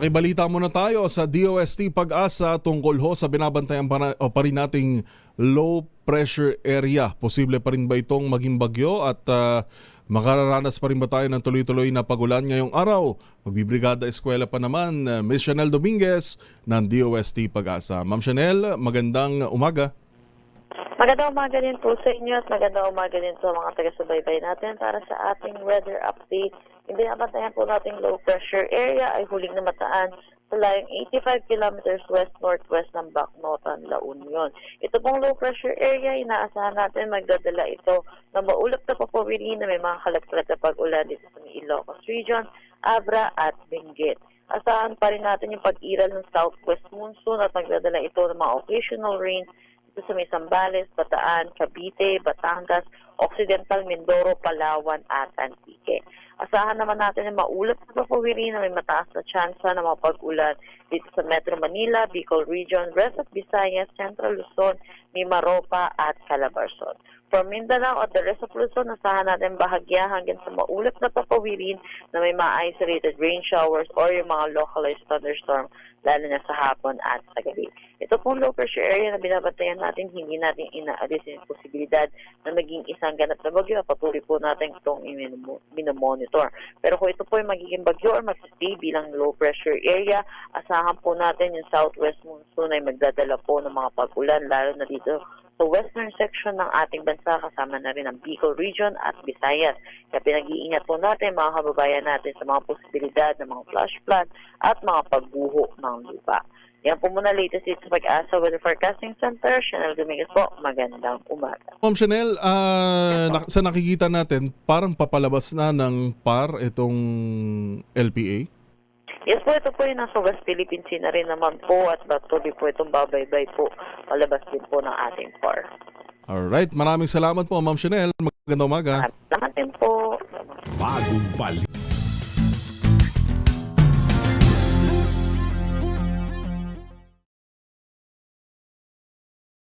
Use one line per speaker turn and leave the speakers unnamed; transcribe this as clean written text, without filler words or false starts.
Okay, balita muna tayo sa DOST Pag-asa tungkol ho sa binabantayan pa rin nating low pressure area. Posible pa rin ba itong maging bagyo at makararanas pa rin ba tayo ng tuloy-tuloy na pagulan ngayong araw? Magbibrigada eskwela pa naman Ms. Chanel Dominguez ng DOST Pag-asa. Ma'am Chanel, magandang umaga.
Magandang umaga din po sa inyo at magandang umaga din sa mga taga-subaybay natin para sa ating weather update. Yung binabantayan po nating low pressure area ay huling namataan sa layong 85 kilometers west-northwest ng Bacnotan, La Union. Ito pong low pressure area, inaasahan natin magdadala ito ng maulap na papawiri na may mga kalaglag na pag-ulan dito sa Ilocos Region, Abra at Benguet. Asahan pa rin natin yung pag-iral ng southwest monsoon at magdadala ito ng mga occasional rains dito sa may Zambales, Bataan, Cavite, Batangas, Occidental Mindoro, Palawan at Antique. Asahan naman natin ang maulap na papawiri na may mataas na tsansa na mapag-ulan dito sa Metro Manila, Bicol Region, rest of Visayas, Central Luzon, Mimaropa at Calabarzon. For Mindanao at the rest of Luzon, asahan natin bahagya hanggang sa maulap na papawirin na may ma-isolated rain showers or yung mga localized thunderstorm lalo na sa hapon at sa gabi. Ito pong low pressure area na binabantayan natin, hindi natin inaalis yung posibilidad na maging isang ganap na bagyo. Patuloy po natin itong minomonitor. Pero kung ito po ay magiging bagyo or mag-stay bilang low pressure area, asahan po natin yung southwest monsoon ay magdadala po ng mga pag-ulan lalo na dito sa western section ng ating bansa, kasama na rin ang Bicol Region at Visayas. Kaya pinag-iingat po natin mga kababayan natin sa mga posibilidad ng mga flash flood at mga pagguho ng lupa. Yan po muna latest dito sa Pag-asa Weather Forecasting Center. Chanel Dominguez po, magandang umaga.
Ma'am Chanel, sa nakikita natin, parang papalabas na ng PAR itong LPA?
Yes po, ito po yung nasa West Philippine Sea na rin naman po at patuloy po itong babaybay po. Palabas din po ng ating PAR.
Alright, maraming salamat po Ma'am Chanel. Magandang umaga.
Salamat din po.
Bagong balik.